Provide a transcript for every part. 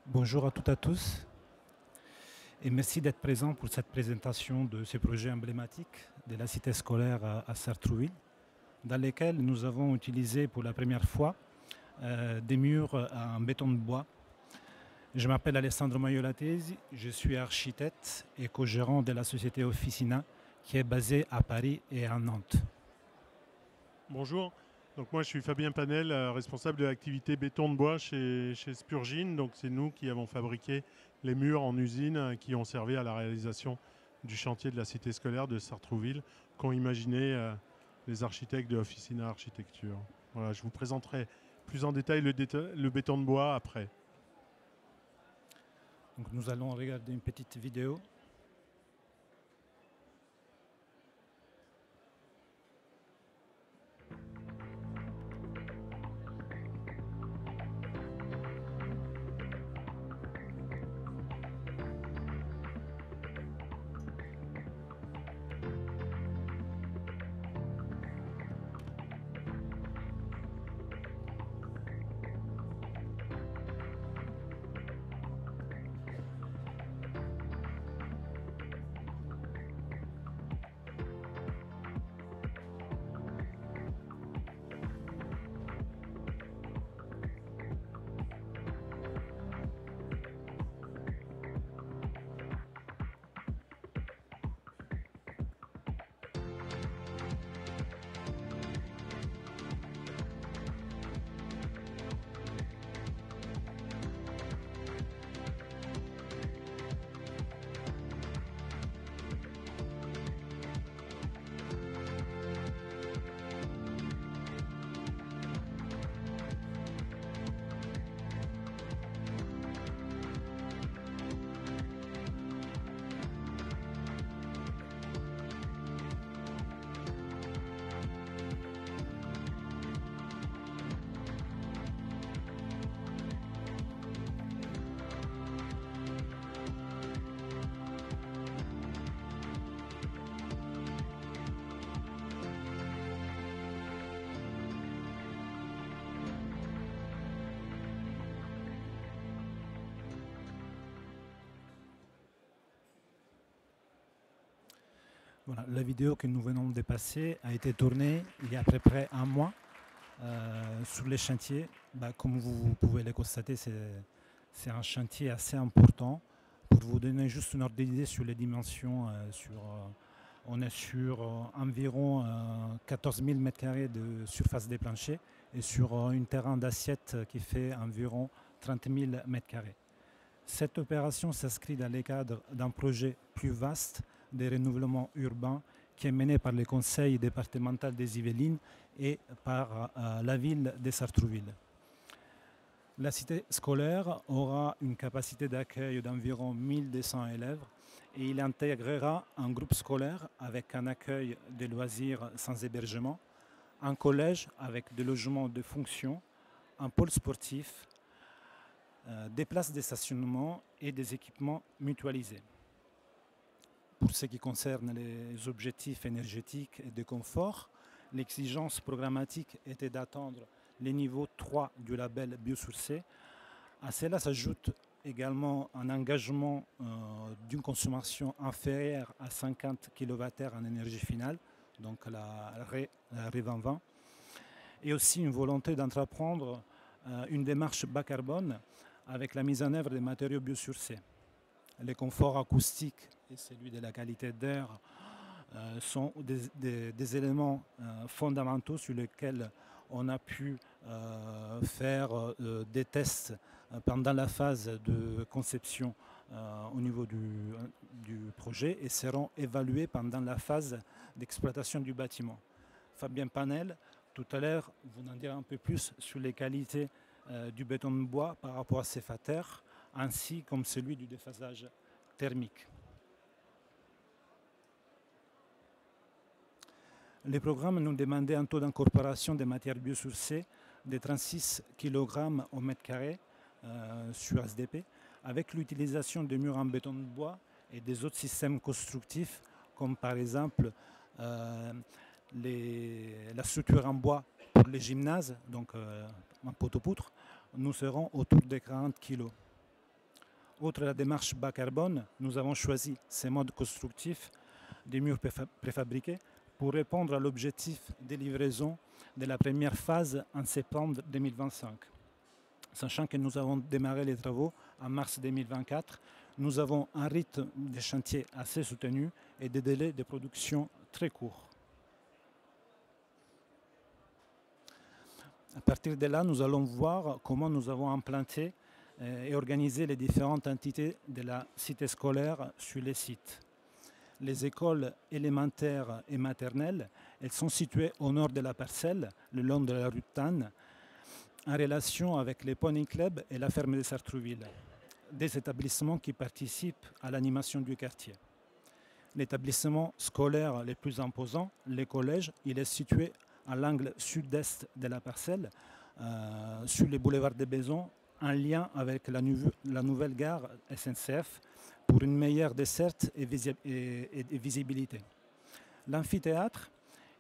Bonjour à toutes et à tous et merci d'être présent pour cette présentation de ce projet emblématique de la cité scolaire à Sartrouville, dans lesquels nous avons utilisé pour la première fois des murs en béton de bois. Je m'appelle Alessandro Maiolatesi, je suis architecte et co-gérant de la société Officina qui est basée à Paris et à Nantes. Bonjour. Donc moi je suis Fabien Panel, responsable de l'activité béton de bois chez Spurgin. Donc c'est nous qui avons fabriqué les murs en usine qui ont servi à la réalisation du chantier de la cité scolaire de Sartrouville qu'ont imaginé les architectes de Officina Architecture. Voilà, je vous présenterai plus en détail le béton de bois après. Donc nous allons regarder une petite vidéo. Voilà, la vidéo que nous venons de passer a été tournée il y a à peu près un mois sur les chantiers. Comme vous pouvez le constater, c'est un chantier assez important. Pour vous donner juste une ordre d'idée sur les dimensions, on est sur environ 14 000 m² de surface des planchers et sur un terrain d'assiette qui fait environ 30 000 m². Cette opération s'inscrit dans le cadre d'un projet plus vaste de renouvellement urbain qui est mené par le conseil départemental des Yvelines et par la ville de Sartrouville. La cité scolaire aura une capacité d'accueil d'environ 1200 élèves et il intégrera un groupe scolaire avec un accueil de loisirs sans hébergement, un collège avec des logements de fonction, un pôle sportif, des places de stationnement et des équipements mutualisés. Pour ce qui concerne les objectifs énergétiques et de confort, l'exigence programmatique était d'atteindre les niveaux 3 du label biosourcé. À cela s'ajoute également un engagement d'une consommation inférieure à 50 kWh en énergie finale, donc la RE 2020, et aussi une volonté d'entreprendre une démarche bas carbone avec la mise en œuvre des matériaux biosourcés. Les conforts acoustiques et celui de la qualité d'air sont des éléments fondamentaux sur lesquels on a pu faire des tests pendant la phase de conception au niveau du projet et seront évalués pendant la phase d'exploitation du bâtiment. Fabien Panel, tout à l'heure, vous en direz un peu plus sur les qualités du béton de bois par rapport à ses fatères, ainsi comme celui du déphasage thermique. Les programmes nous demandaient un taux d'incorporation des matières biosourcées de 36 kg au mètre carré sur SDP, avec l'utilisation de murs en béton de bois et des autres systèmes constructifs, comme par exemple la structure en bois pour les gymnases, donc en poteau-poutre, nous serons autour de 40 kg. Outre la démarche bas carbone, nous avons choisi ces modes constructifs des murs préfabriqués pour répondre à l'objectif de livraison de la première phase en septembre 2025. Sachant que nous avons démarré les travaux en mars 2024, nous avons un rythme de chantier assez soutenu et des délais de production très courts. À partir de là, nous allons voir comment nous avons implanté et organisé les différentes entités de la cité scolaire sur les sites. Les écoles élémentaires et maternelles, elles sont situées au nord de la parcelle, le long de la rue de Tannes, en relation avec les Pony Club et la ferme de Sartrouville, des établissements qui participent à l'animation du quartier. L'établissement scolaire le plus imposant, les collèges, il est situé à l'angle sud-est de la parcelle, sur le boulevard des Besons, en lien avec la nouvelle gare SNCF pour une meilleure desserte et visibilité. L'amphithéâtre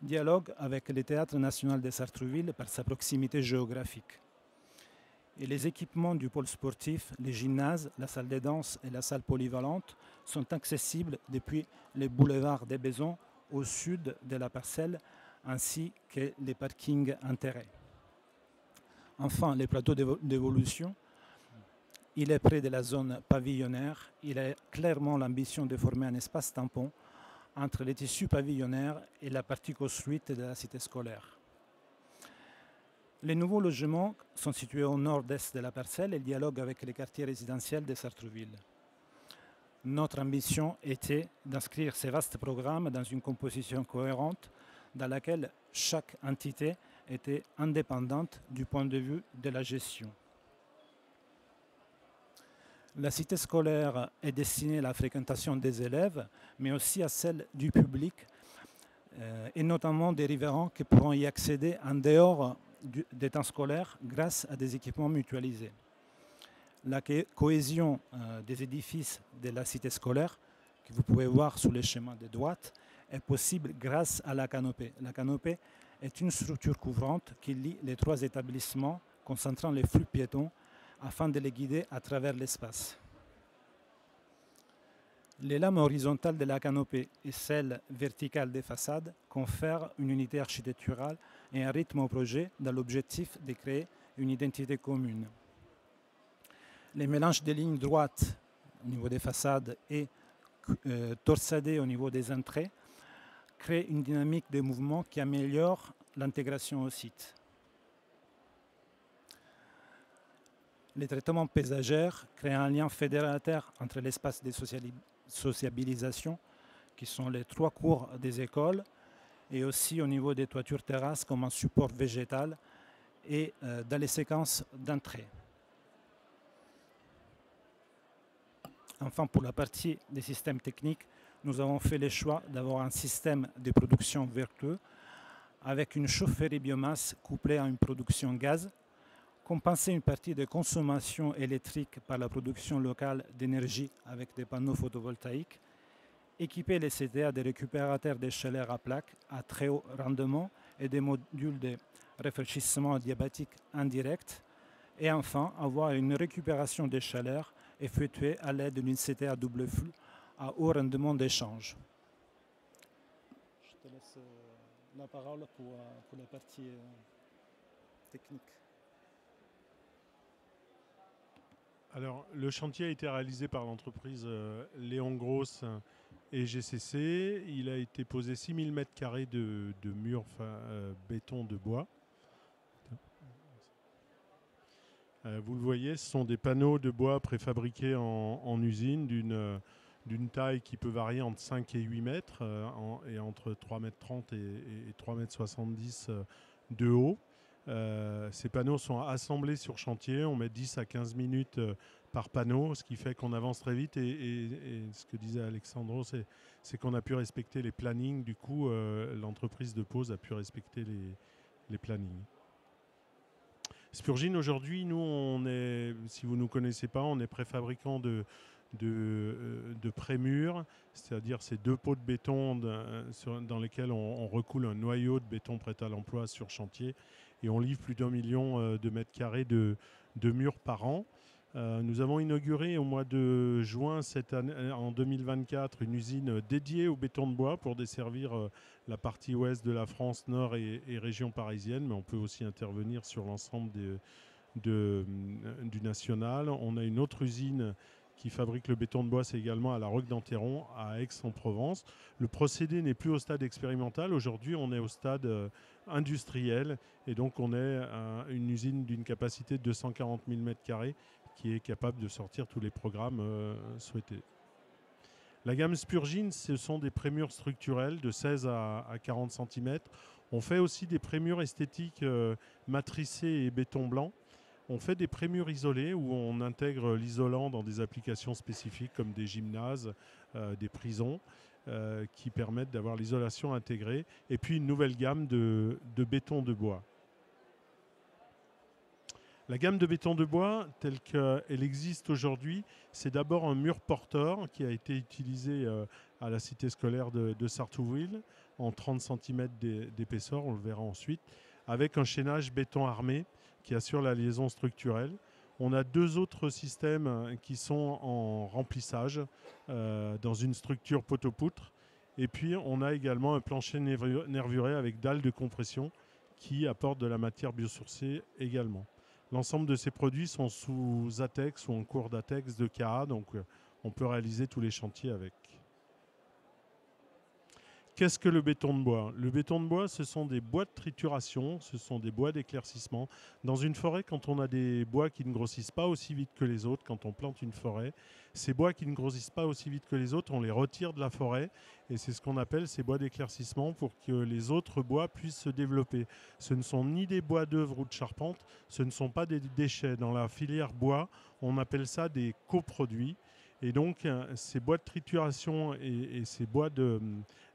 dialogue avec le Théâtre national de Sartrouville par sa proximité géographique. Et les équipements du pôle sportif, les gymnases, la salle de danse et la salle polyvalente sont accessibles depuis le boulevard des Besons au sud de la parcelle, ainsi que les parkings intérêts. Enfin, le plateau d'évolution, il est près de la zone pavillonnaire. Il a clairement l'ambition de former un espace tampon entre les tissus pavillonnaires et la partie construite de la cité scolaire. Les nouveaux logements sont situés au nord-est de la parcelle et dialoguent avec les quartiers résidentiels de Sartrouville. Notre ambition était d'inscrire ces vastes programmes dans une composition cohérente dans laquelle chaque entité était indépendante du point de vue de la gestion. La cité scolaire est destinée à la fréquentation des élèves, mais aussi à celle du public, et notamment des riverains qui pourront y accéder en dehors des temps scolaires grâce à des équipements mutualisés. La cohésion des édifices de la cité scolaire, que vous pouvez voir sur le schéma de droite, est possible grâce à la canopée. La canopée est une structure couvrante qui lie les trois établissements, concentrant les flux piétons afin de les guider à travers l'espace. Les lames horizontales de la canopée et celles verticales des façades confèrent une unité architecturale et un rythme au projet dans l'objectif de créer une identité commune. Les mélanges des lignes droites au niveau des façades et torsadées au niveau des entrées créent une dynamique de mouvement qui améliore l'intégration au site. Les traitements paysagers créent un lien fédérateur entre l'espace de sociabilisation, qui sont les trois cours des écoles, et aussi au niveau des toitures terrasses comme un support végétal et dans les séquences d'entrée. Enfin, pour la partie des systèmes techniques, nous avons fait le choix d'avoir un système de production vertueux avec une chaufferie biomasse couplée à une production gaz, compenser une partie de consommation électrique par la production locale d'énergie avec des panneaux photovoltaïques, équiper les CTA de récupérateurs de chaleur à plaques à très haut rendement et des modules de rafraîchissement adiabatique indirect, et enfin avoir une récupération des chaleurs effectuée à l'aide d'une CTA double flux à haut rendement d'échange. Je te laisse la parole pour la partie technique. Alors, le chantier a été réalisé par l'entreprise Léon Gross et GCC. Il a été posé 6000 m² de murs béton de bois. Vous le voyez, ce sont des panneaux de bois préfabriqués en usine d'une taille qui peut varier entre 5 et 8 mètres et entre 3,30 m et 3,70 m de haut. Ces panneaux sont assemblés sur chantier. On met 10 à 15 minutes par panneau, ce qui fait qu'on avance très vite. Et ce que disait Alexandro, c'est qu'on a pu respecter les plannings. Du coup, l'entreprise de pose a pu respecter les plannings. Spurgin, aujourd'hui, nous, on est, si vous ne nous connaissez pas, on est préfabricant de prémurs, c'est-à-dire ces deux pots de béton dans lesquels on recoule un noyau de béton prêt à l'emploi sur chantier et on livre plus d'1 million de mètres carrés de murs par an. Nous avons inauguré au mois de juin cette année, en 2024, une usine dédiée au béton de bois pour desservir la partie ouest de la France, nord et région parisienne, mais on peut aussi intervenir sur l'ensemble du national. On a une autre usine qui fabrique le béton de bois, c'est également à la Roque d'Enterron, à Aix-en-Provence. Le procédé n'est plus au stade expérimental. Aujourd'hui, on est au stade industriel. Et donc, on est une usine d'une capacité de 240 000 m² qui est capable de sortir tous les programmes souhaités. La gamme Spurgin, ce sont des prémures structurelles de 16 à 40 cm. On fait aussi des prémures esthétiques matricées et béton blanc. On fait des prémures isolées où on intègre l'isolant dans des applications spécifiques comme des gymnases, des prisons, qui permettent d'avoir l'isolation intégrée. Et puis une nouvelle gamme de béton de bois. La gamme de béton de bois, telle qu'elle existe aujourd'hui, c'est d'abord un mur porteur qui a été utilisé à la cité scolaire de Sartrouville en 30 cm d'épaisseur, on le verra ensuite, avec un chaînage béton armé qui assure la liaison structurelle. On a deux autres systèmes qui sont en remplissage dans une structure poteau-poutre. Et puis on a également un plancher nervuré avec dalle de compression qui apporte de la matière biosourcée également. L'ensemble de ces produits sont sous ATEX ou en cours d'ATEX de KA, donc on peut réaliser tous les chantiers avec. Qu'est-ce que le béton de bois? Le béton de bois, ce sont des bois de trituration, ce sont des bois d'éclaircissement. Dans une forêt, quand on a des bois qui ne grossissent pas aussi vite que les autres, quand on plante une forêt, ces bois qui ne grossissent pas aussi vite que les autres, on les retire de la forêt et c'est ce qu'on appelle ces bois d'éclaircissement pour que les autres bois puissent se développer. Ce ne sont ni des bois d'œuvre ou de charpente, ce ne sont pas des déchets. Dans la filière bois, on appelle ça des coproduits. Et donc, ces bois de trituration et ces bois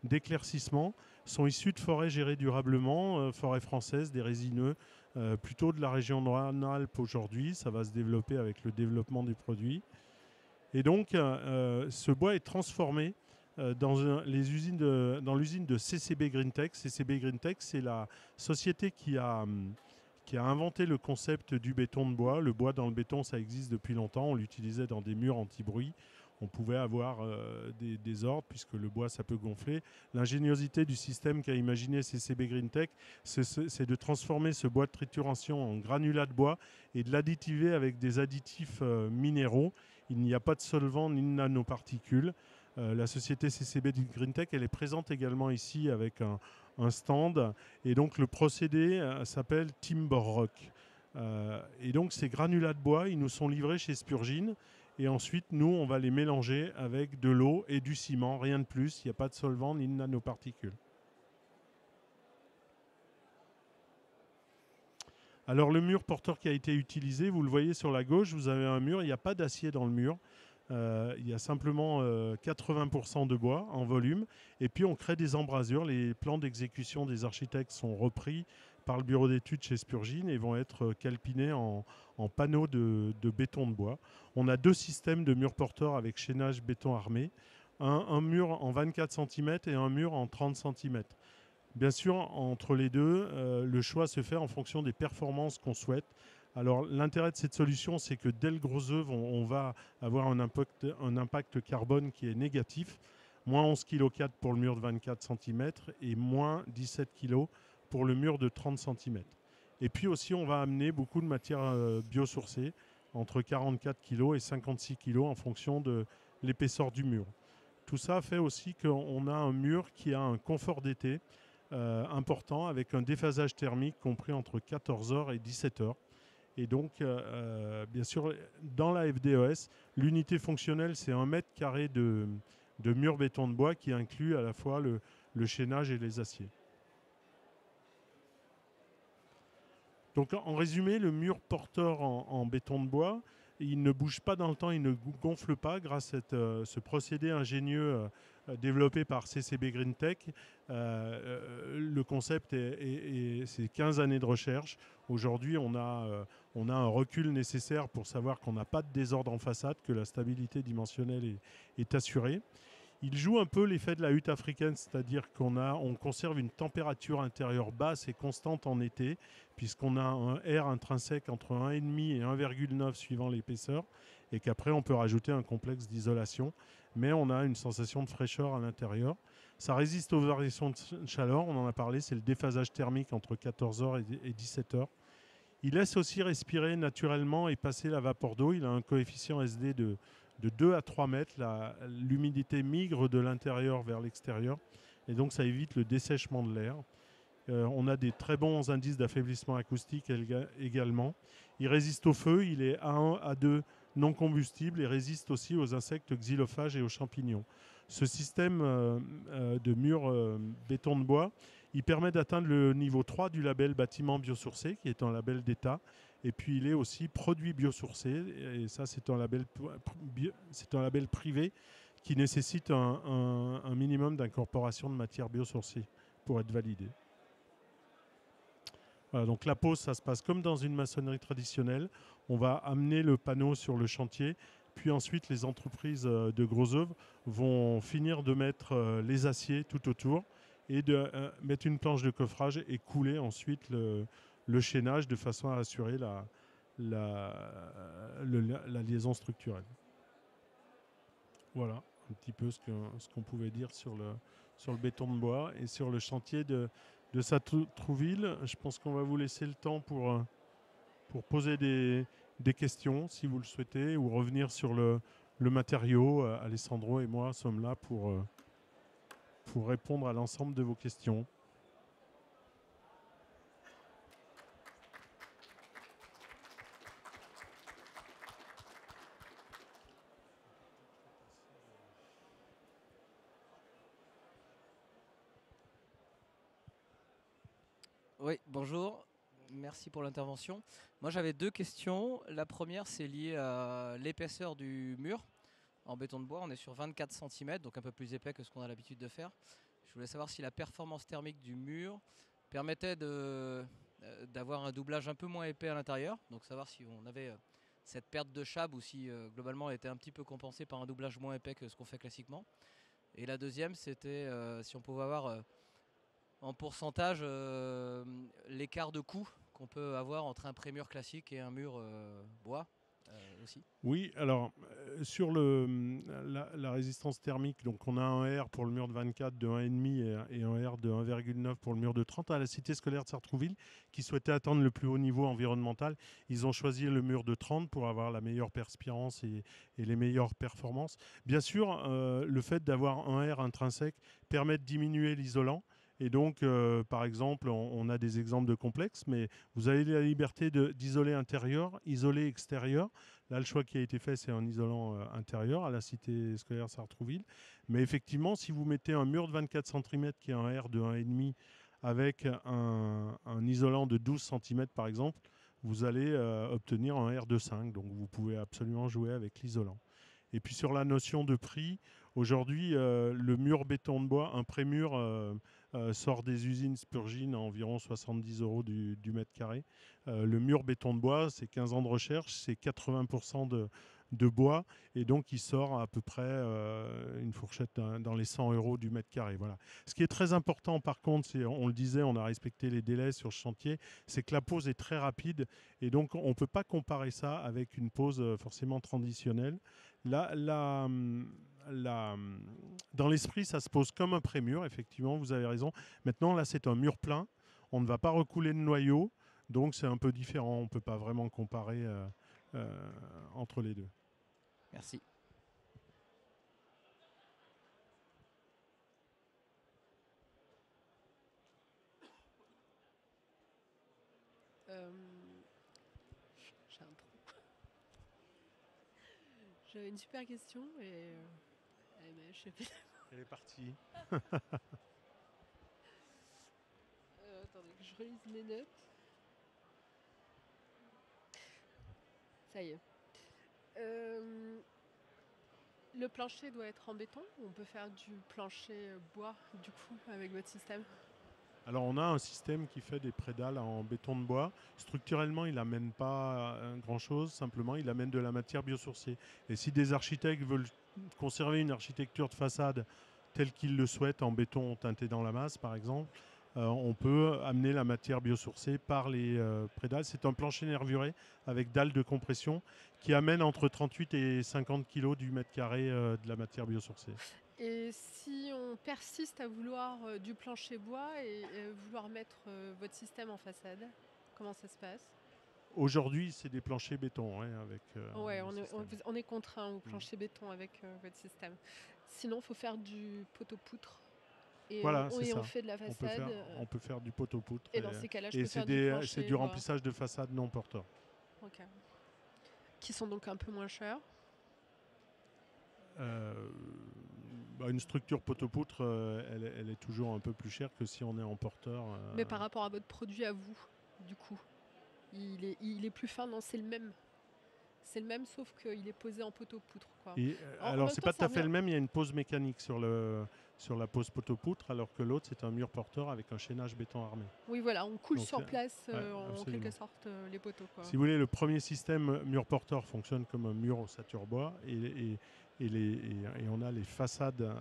d'éclaircissement sont issus de forêts gérées durablement, forêts françaises, des résineux, plutôt de la région Rhône-Alpes aujourd'hui. Ça va se développer avec le développement des produits. Et donc, ce bois est transformé dans l'usine de CCB Greentech. CCB Greentech, c'est la société qui a inventé le concept du béton de bois. Le bois dans le béton, ça existe depuis longtemps. On l'utilisait dans des murs anti-bruit. On pouvait avoir des ordres puisque le bois, ça peut gonfler. L'ingéniosité du système qu'a imaginé CCB Greentech, c'est de transformer ce bois de trituration en granulat de bois et de l'additiver avec des additifs minéraux. Il n'y a pas de solvant ni de nanoparticules. La société CCB Greentech, elle est présente également ici avec un stand. Et donc le procédé s'appelle Timber Rock. Et donc ces granulats de bois, ils nous sont livrés chez Spurgin. Et ensuite, nous, on va les mélanger avec de l'eau et du ciment, rien de plus. Il n'y a pas de solvant ni de nanoparticules. Alors le mur porteur qui a été utilisé, vous le voyez sur la gauche, vous avez un mur, il n'y a pas d'acier dans le mur. Il y a simplement 80% de bois en volume. Et puis on crée des embrasures. Les plans d'exécution des architectes sont repris par le bureau d'études chez Spurgin et vont être calpinés en panneaux de béton de bois. On a deux systèmes de murs porteurs avec chaînage béton armé. Un mur en 24 cm et un mur en 30 cm. Bien sûr, entre les deux, le choix se fait en fonction des performances qu'on souhaite. Alors l'intérêt de cette solution, c'est que dès le gros œuvre, on va avoir un impact carbone qui est négatif. Moins 11,4 kg pour le mur de 24 cm et moins 17 kg pour le mur de 30 cm. Et puis aussi, on va amener beaucoup de matière biosourcée, entre 44 kg et 56 kg en fonction de l'épaisseur du mur. Tout ça fait aussi qu'on a un mur qui a un confort d'été important avec un déphasage thermique compris entre 14 h et 17 h. Et donc, bien sûr, dans la FDES, l'unité fonctionnelle, c'est 1 mètre carré de mur béton de bois qui inclut à la fois le chaînage et les aciers. Donc, en résumé, le mur porteur en béton de bois, il ne bouge pas dans le temps, il ne gonfle pas grâce à ce procédé ingénieux développé par CCB Greentech. Le concept, c'est 15 années de recherche. Aujourd'hui, on a un recul nécessaire pour savoir qu'on n'a pas de désordre en façade, que la stabilité dimensionnelle est assurée. Il joue un peu l'effet de la hutte africaine, c'est-à-dire on conserve une température intérieure basse et constante en été, puisqu'on a un air intrinsèque entre 1,5 et 1,9 suivant l'épaisseur, et qu'après on peut rajouter un complexe d'isolation, mais on a une sensation de fraîcheur à l'intérieur. Ça résiste aux variations de chaleur, on en a parlé, c'est le déphasage thermique entre 14h et 17h. Il laisse aussi respirer naturellement et passer la vapeur d'eau. Il a un coefficient SD de 2 à 3 mètres. L'humidité migre de l'intérieur vers l'extérieur et donc ça évite le dessèchement de l'air. On a des très bons indices d'affaiblissement acoustique également. Il résiste au feu, il est A1, A2 non combustible et résiste aussi aux insectes xylophages et aux champignons. Ce système de mur béton de bois, il permet d'atteindre le niveau 3 du label bâtiment biosourcé, qui est un label d'État. Et puis il est aussi produit biosourcé, et ça c'est un label privé qui nécessite un minimum d'incorporation de matière biosourcée pour être validé. Voilà, donc la pose, ça se passe comme dans une maçonnerie traditionnelle. On va amener le panneau sur le chantier, puis ensuite les entreprises de gros œuvres vont finir de mettre les aciers tout autour et de mettre une planche de coffrage et couler ensuite le chaînage de façon à assurer la liaison structurelle. Voilà un petit peu ce qu'on pouvait dire sur le béton de bois et sur le chantier de Sartrouville. Je pense qu'on va vous laisser le temps pour poser des questions si vous le souhaitez ou revenir sur le matériau. Alessandro et moi sommes là pour répondre à l'ensemble de vos questions. Oui, bonjour. Merci pour l'intervention. Moi, j'avais deux questions. La première, c'est liée à l'épaisseur du mur en béton de bois. On est sur 24 cm, donc un peu plus épais que ce qu'on a l'habitude de faire. Je voulais savoir si la performance thermique du mur permettait d'avoir un doublage un peu moins épais à l'intérieur. Donc savoir si on avait cette perte de chab ou si globalement elle était un petit peu compensée par un doublage moins épais que ce qu'on fait classiquement. Et la deuxième, c'était si on pouvait avoir en pourcentage l'écart de coût qu'on peut avoir entre un pré-mur classique et un mur bois aussi. Oui, alors sur la résistance thermique, donc on a un R pour le mur de 24 de 1,5 et un R de 1,9 pour le mur de 30 à la cité scolaire de Sartrouville qui souhaitait atteindre le plus haut niveau environnemental. Ils ont choisi le mur de 30 pour avoir la meilleure perspirance et les meilleures performances. Bien sûr, le fait d'avoir un R intrinsèque permet de diminuer l'isolant. Et donc, par exemple, on a des exemples de complexes, mais vous avez la liberté d'isoler intérieur, isoler extérieur. Là, le choix qui a été fait, c'est un isolant intérieur à la cité scolaire Sartrouville. Mais effectivement, si vous mettez un mur de 24 cm qui a un R de 1,5 avec un isolant de 12 cm, par exemple, vous allez obtenir un R de 5. Donc, vous pouvez absolument jouer avec l'isolant. Et puis, sur la notion de prix, aujourd'hui, le mur béton de bois, un pré-mur sort des usines Spurgin à environ 70 € du mètre carré. Le mur béton de bois, c'est 15 ans de recherche, c'est 80% de bois, et donc il sort à peu près une fourchette dans les 100 € du mètre carré. Voilà. Ce qui est très important par contre, c'est, on le disait, on a respecté les délais sur ce chantier, c'est que la pose est très rapide, et donc on ne peut pas comparer ça avec une pose forcément traditionnelle. Dans l'esprit, ça se pose comme un pré-mur, effectivement, vous avez raison. Maintenant, là, c'est un mur plein. On ne va pas recouler le noyau, donc c'est un peu différent. On ne peut pas vraiment comparer entre les deux. Merci. J'ai un trou. J'avais une super question et je sais pas. Elle est partie. Attendez que je relise mes notes. Ça y est. Le plancher doit être en béton ou on peut faire du plancher bois du coup avec votre système? Alors on a un système qui fait des prédales en béton de bois. Structurellement, il n'amène pas grand-chose, simplement il amène de la matière biosourcée. Et si des architectes veulent conserver une architecture de façade telle qu'il le souhaite en béton teinté dans la masse par exemple, on peut amener la matière biosourcée par les prédales. C'est un plancher nervuré avec dalle de compression qui amène entre 38 et 50 kg du mètre carré de la matière biosourcée. Et si on persiste à vouloir du plancher bois et vouloir mettre votre système en façade, comment ça se passe? Aujourd'hui, c'est des planchers béton avec Ouais, le système. on est contraint au plancher béton avec votre système. Sinon, il faut faire du poteau-poutre. Et Voilà, c'est on ça. fait de la façade. On peut faire du poteau-poutre. Et dans ces cas-là, je Et peux faire du c'est plancher du bois. remplissage de façade non porteur. Ok. Qui sont donc un peu moins chers. Une structure poteau-poutre, elle est toujours un peu plus chère que si on est en porteur. Mais par rapport à votre produit à vous, du coup, il est plus fin. Non, c'est le même. C'est le même, sauf qu'il est posé en poteau-poutre, quoi. Alors, c'est pas tout à fait le même. Il y a une pose mécanique sur la pose poteau-poutre, alors que l'autre, c'est un mur porteur avec un chaînage béton armé. Oui, voilà, on coule Donc, sur place, en absolument. quelque sorte, les poteaux, quoi. Si vous voulez, le premier système mur porteur fonctionne comme un mur ossature bois et on a les façades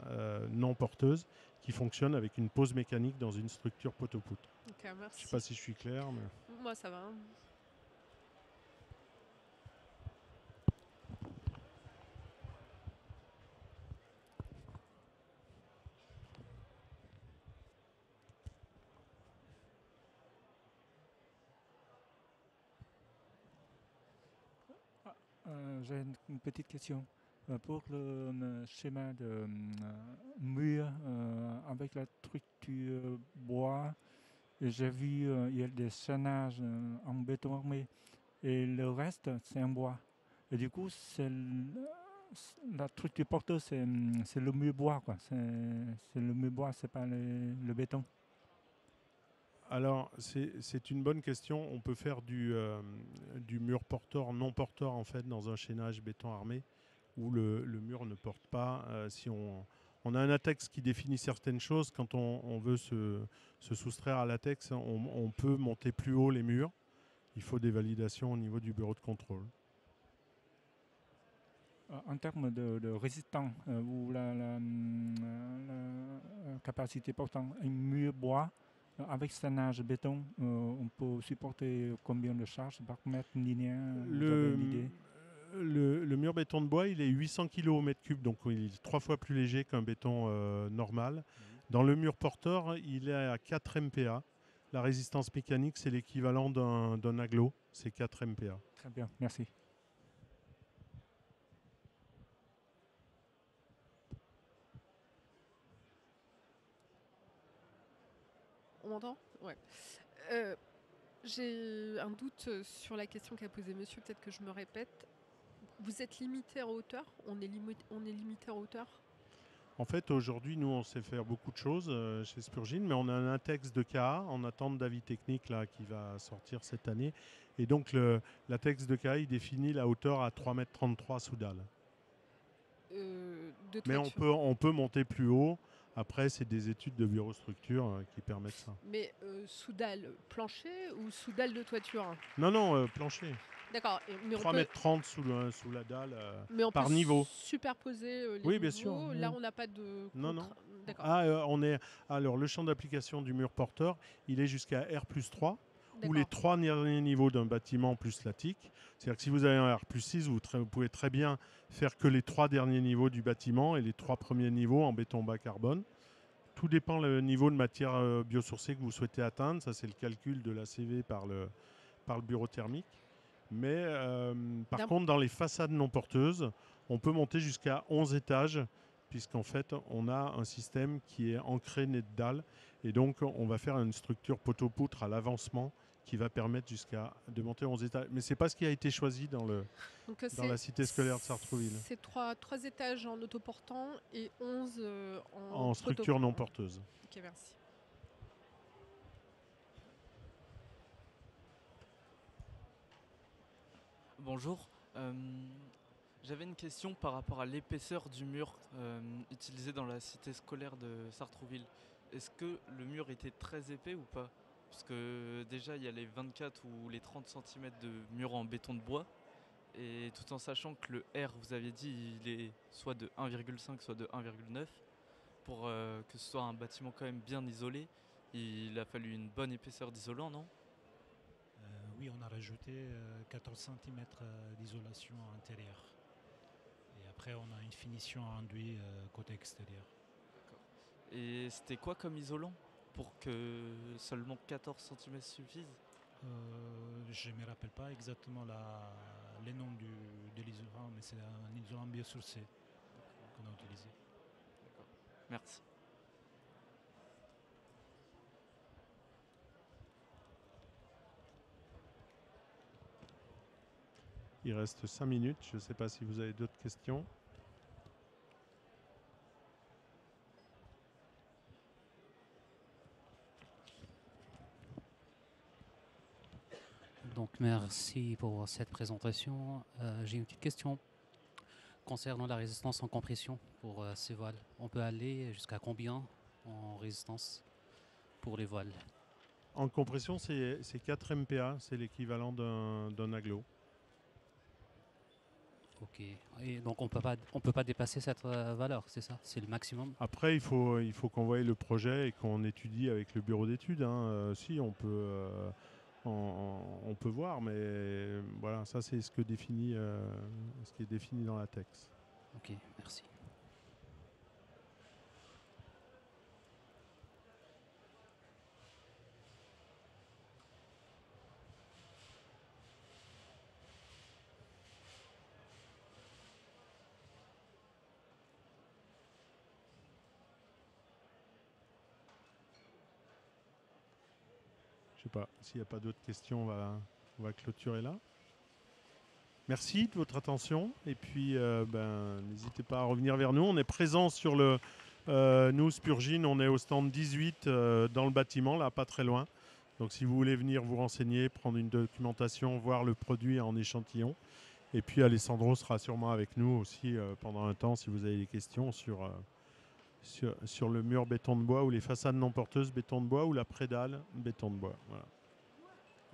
non porteuses qui fonctionnent avec une pose mécanique dans une structure poteau-poutre. Ok, merci. Je ne sais pas si je suis clair. Mais... Moi, ça va. Hein. J'ai une petite question. Pour le schéma de mur avec la structure bois, j'ai vu il y a des chaînages en béton armé et le reste c'est en bois. Et du coup, la structure porteuse c'est le mur bois, quoi. C'est le mur bois, c'est pas le béton. Alors, c'est une bonne question. On peut faire du mur porteur, non porteur, en fait, dans un chaînage béton armé, où le mur ne porte pas. Si on a un latex qui définit certaines choses, quand on veut se soustraire à latex, on peut monter plus haut les murs. Il faut des validations au niveau du bureau de contrôle. En termes de résistance ou la capacité portant un mur bois, avec chaînage béton, on peut supporter combien de charges par mètre linéaire? Vous avez une idée? Le mur béton de bois, il est 800 kg au mètre cube, donc il est 3 fois plus léger qu'un béton normal. Dans le mur porteur, il est à 4 MPa. La résistance mécanique, c'est l'équivalent d'un aglo, c'est 4 MPa. Très bien, merci. On m'entend? Ouais. J'ai un doute sur la question qu'a posée monsieur, peut-être que je me répète. Vous êtes limité en hauteur? On est limité en hauteur? En fait, aujourd'hui, nous, on sait faire beaucoup de choses chez Spurgin, mais on a un index de KA en attente d'avis technique là, qui va sortir cette année. Et donc, l'index de KA, il définit la hauteur à 3,33 m sous dalle. Mais on peut monter plus haut. Après, c'est des études de bureaustructure qui permettent ça. Mais sous dalle plancher ou sous dalle de toiture? Non, plancher. D'accord. 3,30 m sous la dalle mais on par peut niveau. Superposer les Oui, bien niveaux. sûr. Là, Oui. on n'a pas de... Non. D'accord. Alors, le champ d'application du mur porteur, il est jusqu'à R+3, ou les D'accord. 3 derniers niveaux d'un bâtiment plus l'attique. C'est-à-dire que si vous avez un R+6, vous pouvez très bien faire que les 3 derniers niveaux du bâtiment et les 3 premiers niveaux en béton bas carbone. Tout dépend le niveau de matière biosourcée que vous souhaitez atteindre. Ça, c'est le calcul de la CV par le bureau thermique. Mais par contre, dans les façades non porteuses, on peut monter jusqu'à 11 étages, puisqu'en fait, on a un système qui est ancré net de dalle. Et donc, on va faire une structure poteau-poutre à l'avancement qui va permettre de monter 11 étages. Mais ce n'est pas ce qui a été choisi dans la cité scolaire de Sartrouville. C'est 3 étages en autoportant et 11 en structure non porteuse. Ok, merci. Bonjour. J'avais une question par rapport à l'épaisseur du mur utilisé dans la cité scolaire de Sartrouville. Est-ce que le mur était très épais ou pas? Parce que déjà, il y a les 24 ou les 30 cm de mur en béton de bois. Et tout en sachant que le R, vous avez dit, il est soit de 1,5, soit de 1,9. Pour que ce soit un bâtiment quand même bien isolé, il a fallu une bonne épaisseur d'isolant, non? Oui, on a rajouté 14 cm d'isolation intérieure. Et après, on a une finition enduit côté extérieur. Et c'était quoi comme isolant pour que seulement 14 cm suffisent? Je ne me rappelle pas exactement les noms de l'isolant, mais c'est un isolant biosourcé qu'on a utilisé. D'accord. Merci. Il reste 5 minutes. Je ne sais pas si vous avez d'autres questions. Donc merci pour cette présentation. J'ai une petite question concernant la résistance en compression pour ces voiles. On peut aller jusqu'à combien en résistance pour les voiles? En compression, c'est 4 MPa, c'est l'équivalent d'un aglo. Ok. Et donc on peut pas dépasser cette valeur, c'est ça? C'est le maximum? Après, il faut qu'on voie le projet et qu'on étudie avec le bureau d'études. Si, on peut voir, mais voilà, ça c'est ce qui est défini dans la texte. Ok, merci. Je sais pas, s'il n'y a pas d'autres questions, on va clôturer là. Merci de votre attention et puis n'hésitez pas à revenir vers nous. On est présent sur nous, Spurgin, on est au stand 18 dans le bâtiment, là, pas très loin. Donc si vous voulez venir vous renseigner, prendre une documentation, voir le produit en échantillon. Et puis Alessandro sera sûrement avec nous aussi pendant un temps si vous avez des questions sur le mur béton de bois ou les façades non porteuses béton de bois ou la prédale béton de bois. Voilà.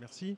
Merci.